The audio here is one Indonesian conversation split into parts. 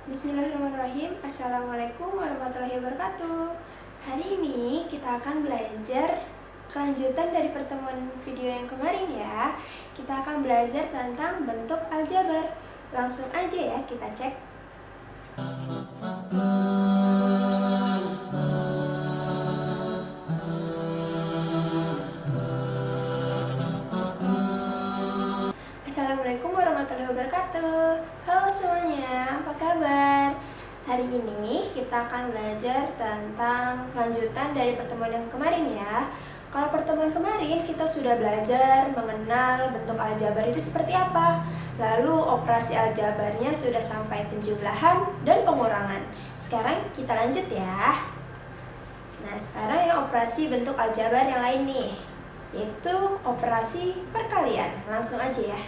Bismillahirrahmanirrahim. Assalamualaikum warahmatullahi wabarakatuh. Hari ini kita akan belajar kelanjutan dari pertemuan video yang kemarin ya. Kita akan belajar tentang bentuk aljabar. Langsung aja ya kita cek. Assalamualaikum warahmatullahi wabarakatuh. Halo semuanya, apa kabar? Hari ini kita akan belajar tentang kelanjutan dari pertemuan yang kemarin ya. Kalau pertemuan kemarin kita sudah belajar mengenal bentuk aljabar itu seperti apa. Lalu operasi aljabarnya sudah sampai penjumlahan dan pengurangan. Sekarang kita lanjut ya. Nah, sekarang yang operasi bentuk aljabar yang lain nih, yaitu operasi perkalian. Langsung aja ya.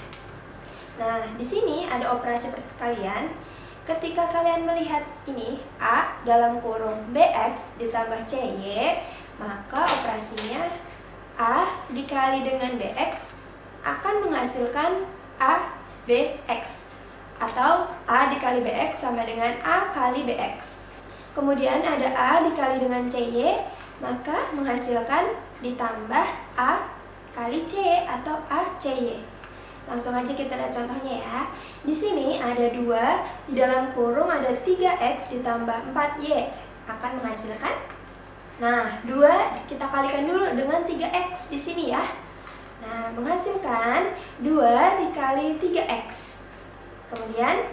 Nah, di sini ada operasi perkalian. Ketika kalian melihat ini A dalam kurung BX ditambah CY, maka operasinya A dikali dengan BX akan menghasilkan ABX, atau A dikali BX sama dengan A kali BX. Kemudian ada A dikali dengan CY, maka menghasilkan ditambah A kali CY atau ACY. Langsung aja kita lihat contohnya ya. Di sini ada 2, di dalam kurung ada 3X ditambah 4Y. Akan menghasilkan, nah 2 kita kalikan dulu dengan 3X di sini ya. Nah, menghasilkan 2 dikali 3X. Kemudian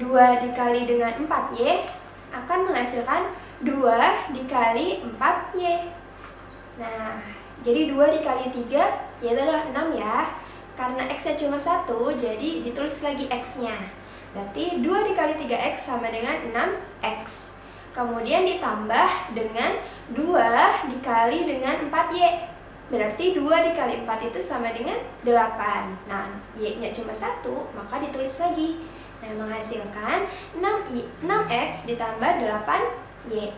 2 dikali dengan 4Y akan menghasilkan 2 dikali 4Y. Nah, jadi 2 dikali 3 yaitu adalah 6 ya. Karena X-nya cuma 1, jadi ditulis lagi X-nya. Berarti 2 dikali 3X sama dengan 6X. Kemudian ditambah dengan 2 dikali dengan 4Y. Berarti 2 dikali 4 itu sama dengan 8. Nah, Y-nya cuma 1, maka ditulis lagi. Nah, menghasilkan 6X ditambah 8Y.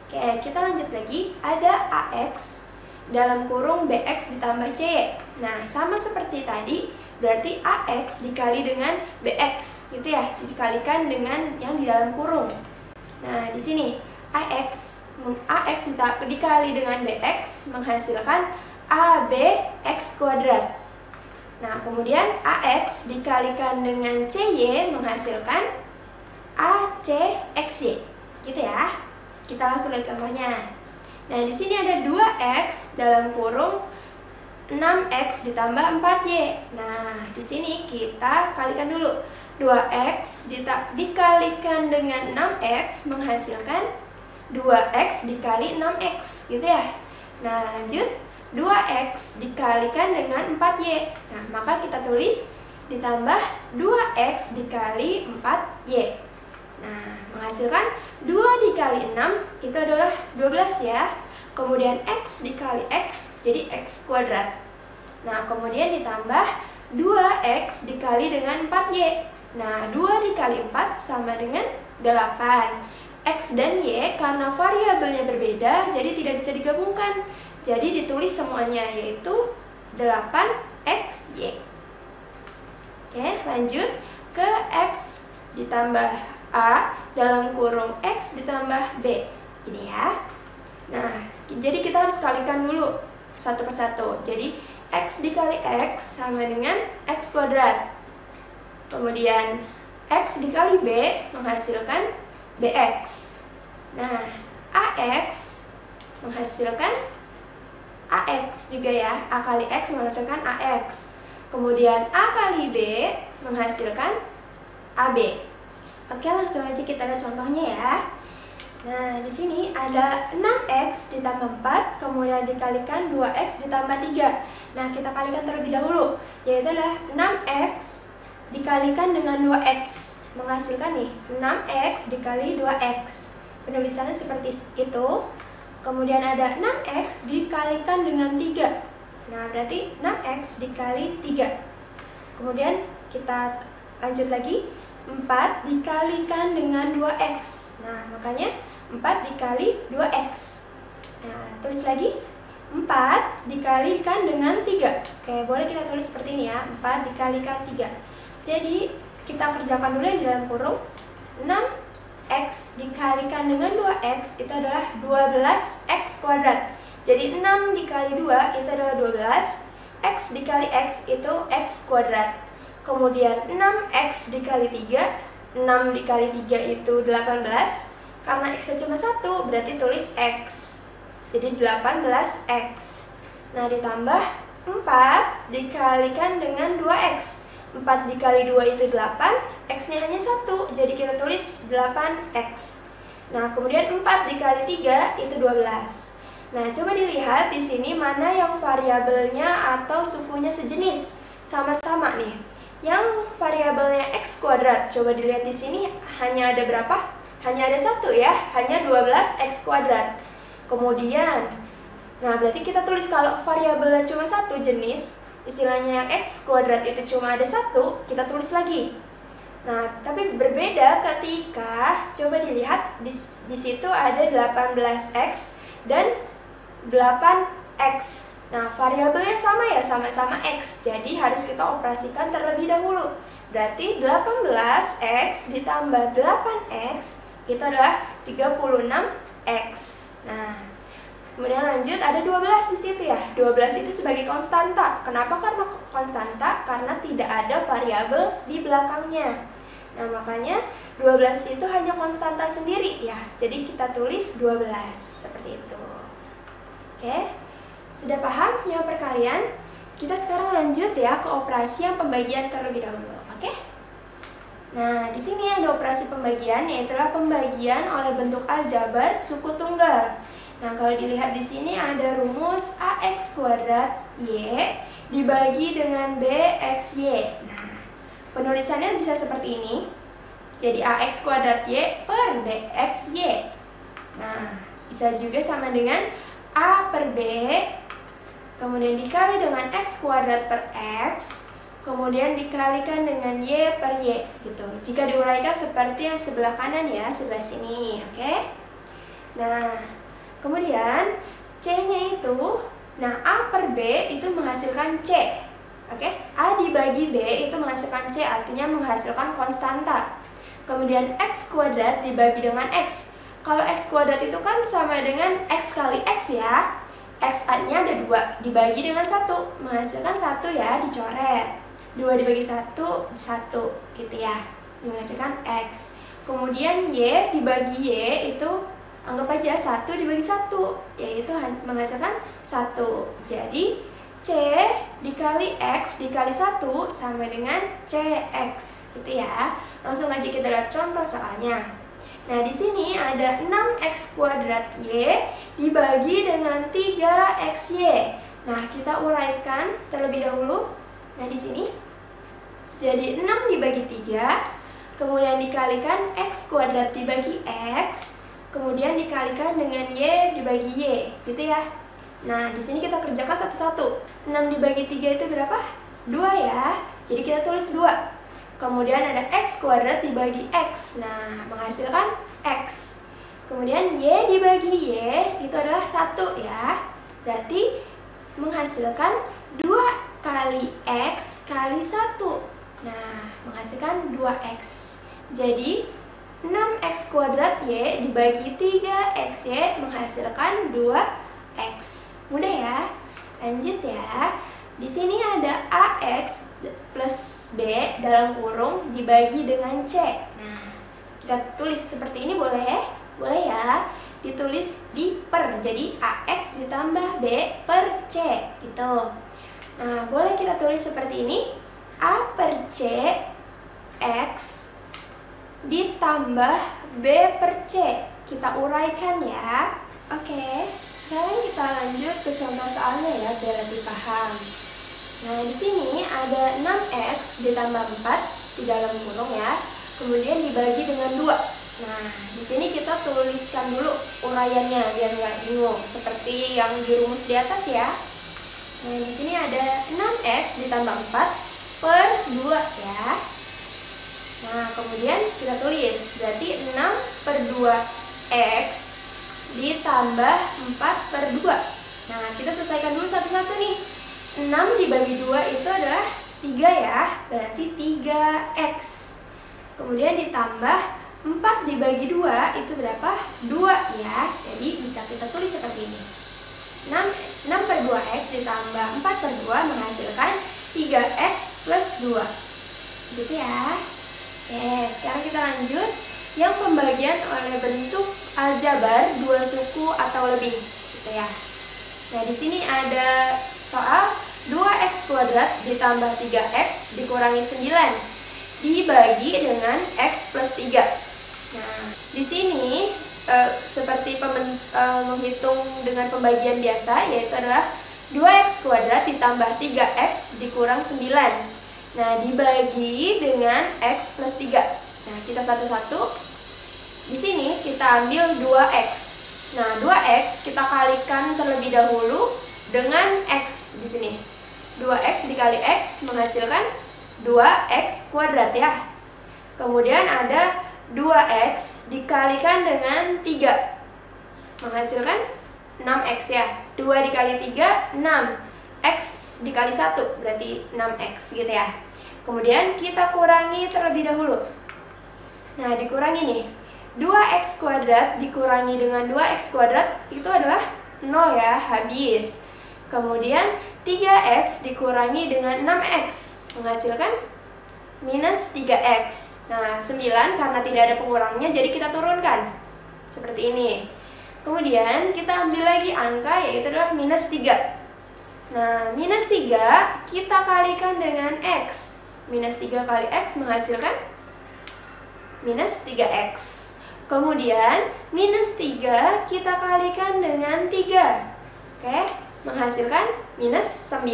Oke, kita lanjut lagi. Ada AX dalam kurung BX ditambah CY. Nah, sama seperti tadi, berarti AX dikali dengan BX, gitu ya, dikalikan dengan yang di dalam kurung. Nah, di sini AX dikali dengan BX menghasilkan ABX kuadrat. Nah, kemudian AX dikalikan dengan CY menghasilkan ACXY, gitu ya. Kita langsung lihat contohnya. Nah, di sini ada 2X dalam kurung 6X ditambah 4Y. Nah, di sini kita kalikan dulu. 2X dikalikan dengan 6X menghasilkan 2X dikali 6X, gitu ya. Nah, lanjut. 2X dikalikan dengan 4Y. Nah, maka kita tulis ditambah 2X dikali 4Y. Nah, menghasilkan 2 dikali 6 itu adalah 12 ya. Kemudian X dikali X jadi X kuadrat. Nah, kemudian ditambah 2X dikali dengan 4Y. Nah, 2 dikali 4 sama dengan 8. X dan Y karena variabelnya berbeda jadi tidak bisa digabungkan. Jadi ditulis semuanya, yaitu 8XY. Oke, lanjut ke X ditambah A dalam kurung X ditambah B, gini ya. Nah, jadi kita harus kalikan dulu satu persatu. Jadi X dikali X sama dengan X kuadrat. Kemudian X dikali B menghasilkan BX. Nah, AX menghasilkan AX juga ya. A kali X menghasilkan AX. Kemudian A kali B menghasilkan AB. Oke, langsung aja kita lihat contohnya ya. Nah, di sini ada 6X ditambah 4, kemudian dikalikan 2X ditambah 3. Nah, kita kalikan terlebih dahulu, yaitu adalah 6X dikalikan dengan 2X. Menghasilkan nih, 6X dikali 2X. Penulisannya seperti itu. Kemudian ada 6X dikalikan dengan 3. Nah, berarti 6X dikali 3. Kemudian kita lanjut lagi. 4 dikalikan dengan 2X. Nah, makanya 4 dikali 2X. Nah, tulis lagi. 4 dikalikan dengan 3. Oke, boleh kita tulis seperti ini ya. 4 dikalikan 3. Jadi, kita kerjakan dulu yang di dalam kurung. 6x dikalikan dengan 2x itu adalah 12x kuadrat. Jadi 6 dikali 2 itu adalah 12, x dikali x itu x kuadrat. Kemudian 6x dikali 3, 6 dikali 3 itu 18. Karena x-nya cuma 1, berarti tulis x. Jadi 18x. Nah, ditambah 4 dikalikan dengan 2x. 4 dikali 2 itu 8, x-nya hanya 1, jadi kita tulis 8x. Nah, kemudian 4 dikali 3 itu 12. Nah, coba dilihat di sini mana yang variabelnya atau sukunya sejenis. Sama-sama nih. Yang variabelnya x kuadrat, coba dilihat di sini hanya ada berapa? Hanya ada 1 ya, hanya 12x kuadrat. Kemudian, nah berarti kita tulis kalau variabelnya cuma 1 jenis, istilahnya yang x kuadrat itu cuma ada 1, kita tulis lagi. Nah, tapi berbeda ketika coba dilihat di situ ada 18x dan 8x. Nah, variabelnya sama ya, sama-sama x. Jadi harus kita operasikan terlebih dahulu. Berarti 18x ditambah 8x itu adalah 36x. Nah, kemudian lanjut ada 12 di situ ya. 12 itu sebagai konstanta. Kenapa karena konstanta? Karena tidak ada variabel di belakangnya. Nah, makanya 12 itu hanya konstanta sendiri ya. Jadi kita tulis 12 seperti itu. Oke. Sudah paham yang perkalian? Kita sekarang lanjut ya ke operasi yang pembagian terlebih dahulu. Oke? Nah, di sini ada operasi pembagian, yaitu pembagian oleh bentuk aljabar suku tunggal. Nah, kalau dilihat di sini ada rumus ax kuadrat y dibagi dengan bxy. Nah, penulisannya bisa seperti ini. Jadi ax kuadrat y per bxy. Nah, bisa juga sama dengan a per b, kemudian dikali dengan x kuadrat per x, kemudian dikalikan dengan y per y gitu. Jika diuraikan seperti yang sebelah kanan ya, sebelah sini, oke? Nah, kemudian c-nya itu, nah a per b itu menghasilkan c, oke? A dibagi b itu menghasilkan c, artinya menghasilkan konstanta. Kemudian x kuadrat dibagi dengan x. Kalau x kuadrat itu kan sama dengan x kali x ya. X-nya ada 2, dibagi dengan 1, menghasilkan 1 ya, dicoret. 2 dibagi 1, 1 gitu ya, menghasilkan x. Kemudian y dibagi y itu anggap aja 1 dibagi 1, yaitu menghasilkan 1. Jadi c dikali x dikali 1 sama dengan cx gitu ya. Langsung aja kita lihat contoh soalnya. Nah, di sini ada 6x kuadrat y dibagi dengan 3xy. Nah, kita uraikan terlebih dahulu. Nah, di sini jadi 6 dibagi 3, kemudian dikalikan x kuadrat dibagi x, kemudian dikalikan dengan y dibagi y, gitu ya. Nah, di sini kita kerjakan satu-satu. 6 dibagi 3 itu berapa? 2 ya. Jadi kita tulis 2. Kemudian ada x kuadrat dibagi x. Nah, menghasilkan x. Kemudian y dibagi y itu adalah 1 ya. Berarti menghasilkan 2 kali x kali 1. Nah, menghasilkan 2x. Jadi 6x kuadrat y dibagi 3xy menghasilkan 2x. Mudah ya? Lanjut ya. Di sini ada ax plus b dalam kurung dibagi dengan c. Nah, kita tulis seperti ini boleh? Boleh ya. Ditulis di per. Jadi ax ditambah b per c gitu. Nah, boleh kita tulis seperti ini. A per c x ditambah b per c. Kita uraikan ya. Oke, sekarang kita lanjut ke contoh soalnya ya biar lebih paham. Nah, di sini ada 6x ditambah 4 di dalam kurung ya. Kemudian dibagi dengan 2. Nah, di sini kita tuliskan dulu uraiannya biar nggak bingung, seperti yang di rumus di atas ya. Nah, di sini ada 6x ditambah 4 per 2 ya. Nah, kemudian kita tulis, berarti 6 per 2x ditambah 4 per 2. Nah, kita selesaikan dulu satu-satu nih. 6 dibagi 2 itu adalah 3 ya, berarti 3x. Kemudian ditambah 4 dibagi 2 itu berapa? 2 ya. Jadi bisa kita tulis seperti ini. 6 per 2x ditambah 4 per 2 menghasilkan 3x plus 2. Gitu ya. Oke, sekarang kita lanjut. Yang pembagian oleh bentuk aljabar 2 suku atau lebih. Gitu ya. Nah, di sini ada soal 2x kuadrat ditambah 3x dikurangi 9 dibagi dengan x plus 3. Nah, di sini seperti menghitung dengan pembagian biasa, yaitu adalah 2x kuadrat ditambah 3x dikurang 9. Nah, dibagi dengan x plus 3. Nah, kita satu-satu. Di sini kita ambil 2x. Nah, 2x kita kalikan terlebih dahulu dengan x di sini. 2x dikali x menghasilkan 2x kuadrat ya. Kemudian ada 2x dikalikan dengan 3 menghasilkan 6x ya. 2 dikali 3, 6. X dikali 1 berarti 6x gitu ya. Kemudian kita kurangi terlebih dahulu. Nah, dikurangi nih. 2x kuadrat dikurangi dengan 2x kuadrat itu adalah 0 ya, habis. Kemudian 3x dikurangi dengan 6x menghasilkan minus 3x. Nah, 9 karena tidak ada pengurangnya jadi kita turunkan seperti ini. Kemudian kita ambil lagi angka yaitu adalah minus 3. Nah, minus 3 kita kalikan dengan x. Minus 3 kali x menghasilkan minus 3x. Kemudian minus 3 kita kalikan dengan 3. Oke, menghasilkan minus 9.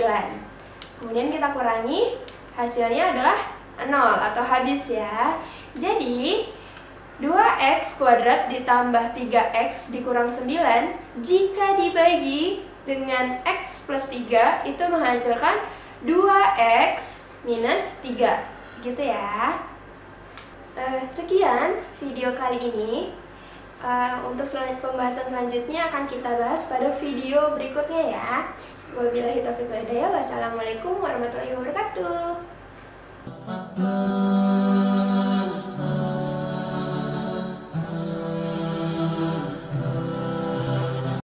Kemudian kita kurangi, hasilnya adalah 0 atau habis ya. Jadi 2x kuadrat ditambah 3x dikurang 9 jika dibagi dengan x plus 3 itu menghasilkan 2x minus 3. Gitu ya. Sekian video kali ini. Untuk pembahasan selanjutnya akan kita bahas pada video berikutnya ya. Wabillahi taufiq wal hidayah. Wassalamualaikum warahmatullahi wabarakatuh.